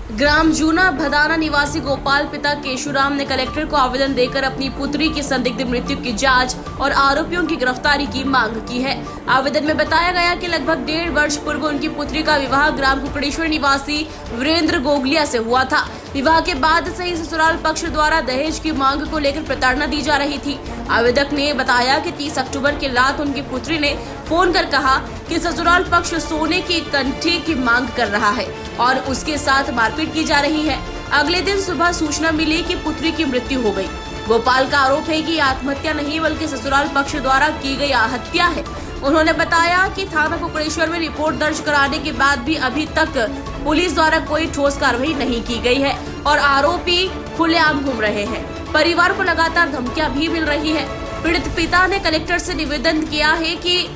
ग्राम जूना भदाना निवासी गोपाल पिता केशुराम ने कलेक्टर को आवेदन देकर अपनी पुत्री की संदिग्ध मृत्यु की जांच और आरोपियों की गिरफ्तारी की मांग की है। आवेदन में बताया गया कि लगभग 1.5 वर्ष पूर्व उनकी पुत्री का विवाह ग्राम कुकड़ेश्वर निवासी वीरेंद्र गोगलिया से हुआ था। विवाह के बाद से ही ससुराल पक्ष द्वारा दहेज की मांग को लेकर प्रताड़ना दी जा रही थी। आवेदक ने बताया कि 30 अक्टूबर की रात उनकी पुत्री ने फोन कर कहा कि ससुराल पक्ष सोने की कंठी की मांग कर रहा है और उसके साथ मारपीट की जा रही है। अगले दिन सुबह सूचना मिली कि पुत्री की मृत्यु हो गई। गोपाल का आरोप है कि आत्महत्या नहीं बल्कि ससुराल पक्ष द्वारा की गई हत्या है। उन्होंने बताया कि थाना कुकड़ेश्वर में रिपोर्ट दर्ज कराने के बाद भी अभी तक पुलिस द्वारा कोई ठोस कार्रवाई नहीं की गई है और आरोपी खुलेआम घूम रहे हैं। परिवार को लगातार धमकियां भी मिल रही है। पीड़ित पिता ने कलेक्टर से निवेदन किया है कि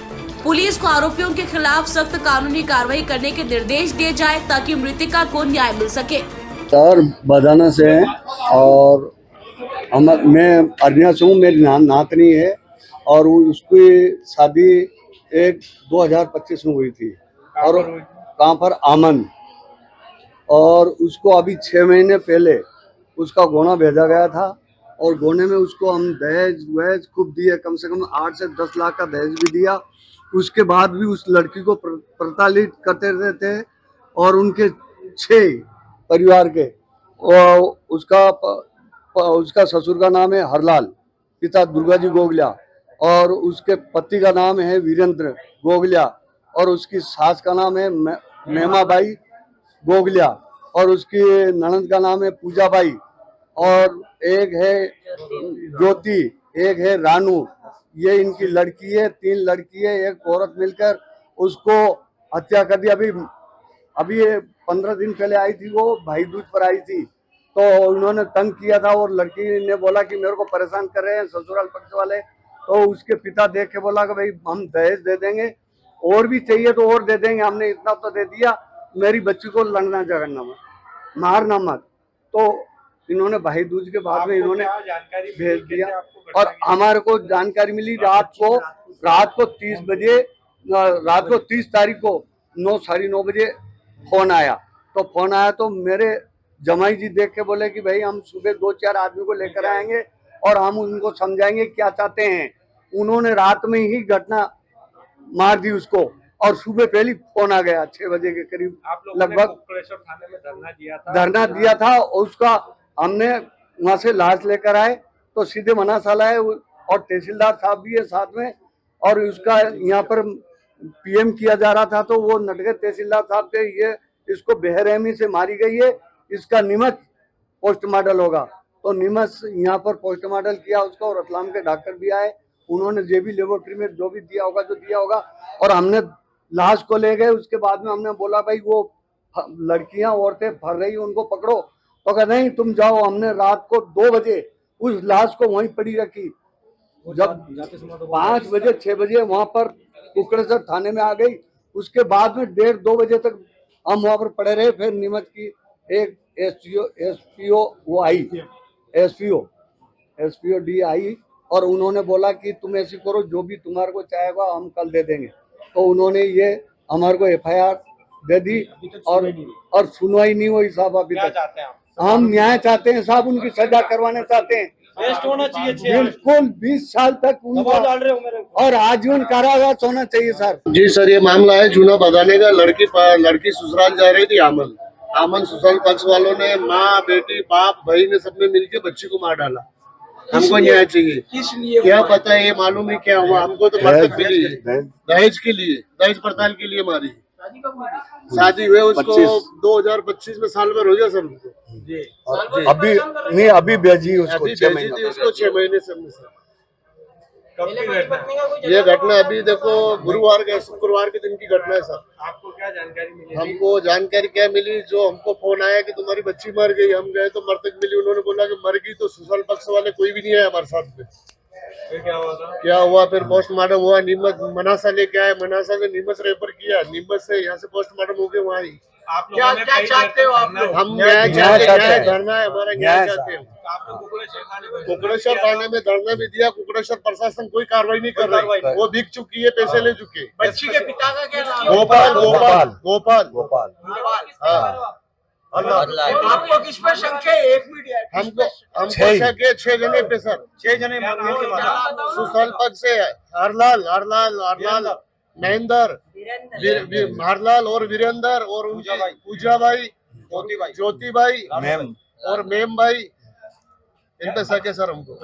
पुलिस को आरोपियों के खिलाफ सख्त कानूनी कार्रवाई करने के निर्देश दिए जाए ताकि मृतका को न्याय मिल सके। सर बदाना से हैं और मैं अरनिया से हूँ। मेरी नातनी है और उसकी शादी 2025 में हुई थी और कहाँ पर आमन, और उसको अभी 6 महीने पहले उसका गोना भेजा गया था और गोने में उसको हम दहेज वहेज खूब दिए, कम से कम 8 से 10 लाख का दहेज भी दिया। उसके बाद भी उस लड़की को प्रताड़ित करते रहते और उनके 6 परिवार के, उसका ससुर का नाम है हरलाल, पिता दुर्गा जी गोगलिया, और उसके पति का नाम है वीरेंद्र गोगलिया, और उसकी सास का नाम है मेमाबाई गोगलिया, और उसकी ननद का नाम है पूजाबाई, और एक है ज्योति, एक है रानू। ये इनकी लड़की है, 3 लड़की है। एक औरत मिलकर उसको हत्या कर दी। अभी 15 दिन पहले आई थी, वो भाई दूज पर आई थी, तो उन्होंने तंग किया था और लड़की ने बोला कि मेरे को परेशान कर रहे हैं ससुराल पक्ष वाले। तो उसके पिता देख के बोला कि भाई हम दहेज दे देंगे, और भी चाहिए तो और दे देंगे, हमने इतना तो दे दिया, मेरी बच्ची को लड़ना झगड़ना मत, मारना मत। तो इन्होंने भाई दूज के बाद में इन्होंने भेज दिया और हमारे को जानकारी मिली रात को 30 बजे, रात को 30 तारीख को 9 साढ़े 9 बजे फोन आया। तो मेरे जमाई जी देख के बोले कि भाई हम सुबह 2-4 आदमी को लेकर आएंगे और हम उनको समझाएंगे क्या चाहते हैं। उन्होंने रात में ही घटना मार दी उसको और सुबह पहले फोन आ गया 6 बजे के करीब लगभग। थाने में धरना दिया था। उसका हमने वहां से लाश लेकर आए तो सीधे मनासाला है और तहसीलदार साहब भी है साथ में, और उसका यहाँ पर पीएम किया जा रहा था। तो वो नटगे तहसीलदार साहब थे, ये इसको बेरहमी से मारी गई है, इसका नीमच पोस्टमार्टम होगा। तो नीमच यहाँ पर पोस्टमार्टम किया उसका, और रतलाम के डॉक्टर भी आए, उन्होंने जेबी लेबोरेटरी में जो भी दिया होगा जो दिया होगा, और हमने लाश को ले गए। उसके बाद में हमने बोला भाई वो लड़कियां औरतें फर रही उनको पकड़ो, तो कहा नहीं तुम जाओ। हमने रात को 2 बजे उस लाश को वहीं पड़ी रखी। जब 5 बजे 6 बजे वहां पर कुकड़ेश्वर थाने में आ गई। उसके बाद में 1:30-2 बजे तक हम वहां पर पड़े रहे। फिर नीमच की एक एसपीओ वो आई, एसपीओ डी आई, और उन्होंने बोला कि तुम ऐसी करो, जो भी तुम्हारे को चाहेगा हम कल दे देंगे। तो उन्होंने ये हमारे को FIR दे दी और सुनवाई नहीं हुई साहब। अभी तक हम न्याय चाहते हैं साहब, उनकी सजा करवाना चाहते हैं। होना चाहिए बिल्कुल 20 साल तक उनको और आजीवन कारावास होना चाहिए सर। जी सर, ये मामला है जूना बदाने का। लड़की ससुराल जा रही थी आमन ससुराल पक्ष वालों ने माँ बेटी बाप भाई ने सबने मिलकर बच्ची को मार डाला। हमको न्याय चाहिए। किस लिए क्या पता है, ये मालूम नहीं क्या हुआ। हमको तो मरतक मिली है दहेज के लिए, दहेज पड़ताल के लिए मारी। शादी हुए उसको 2025 में साल भर हो गया सर उनको। अभी नहीं, अभी भेजी उसको 6 महीने। उसको 6 महीने से। ये घटना अभी देखो शुक्रवार के दिन की घटना है सर। आपको क्या जानकारी मिली? हमको जानकारी क्या मिली, जो हमको फोन आया कि तुम्हारी बच्ची मर गई। हम गए तो मरतक मिली। उन्होंने बोला कि मर गई, तो ससुराल पक्ष वाले कोई भी नहीं आया हमारे साथ में। फिर क्या हुआ था? क्या हुआ फिर पोस्टमार्टम हुआ। नीमच मनासा लेके आए, मनासा से नीमच रेफर किया, नीमच से यहाँ से पोस्टमार्टम होके वहाँ आई। आप क्या चाहते हो? आप लोग हम न्याय चाहते हैं, धरना है हमारा, न्याय चाहते हैं। कुकड़ेश्वर थाने में धरना भी दिया। कुकड़ेश्वर प्रशासन कोई कार्रवाई नहीं कर रही। वो बिक चुकी है, पैसे ले चुके। बच्ची के पिता का क्या नाम? गोपाल। गोपाल। हाँ, आपको किस पर शक है? 1 मिनट। हमको शक है 6 जने पे सर। 6 जने सुस्थल पद से हरलाल महेंद्र हरलाल और वीरेंद्र और उनकी पूजा भाई ज्योति भाई और मेम भाई इन पे शक है सर हमको।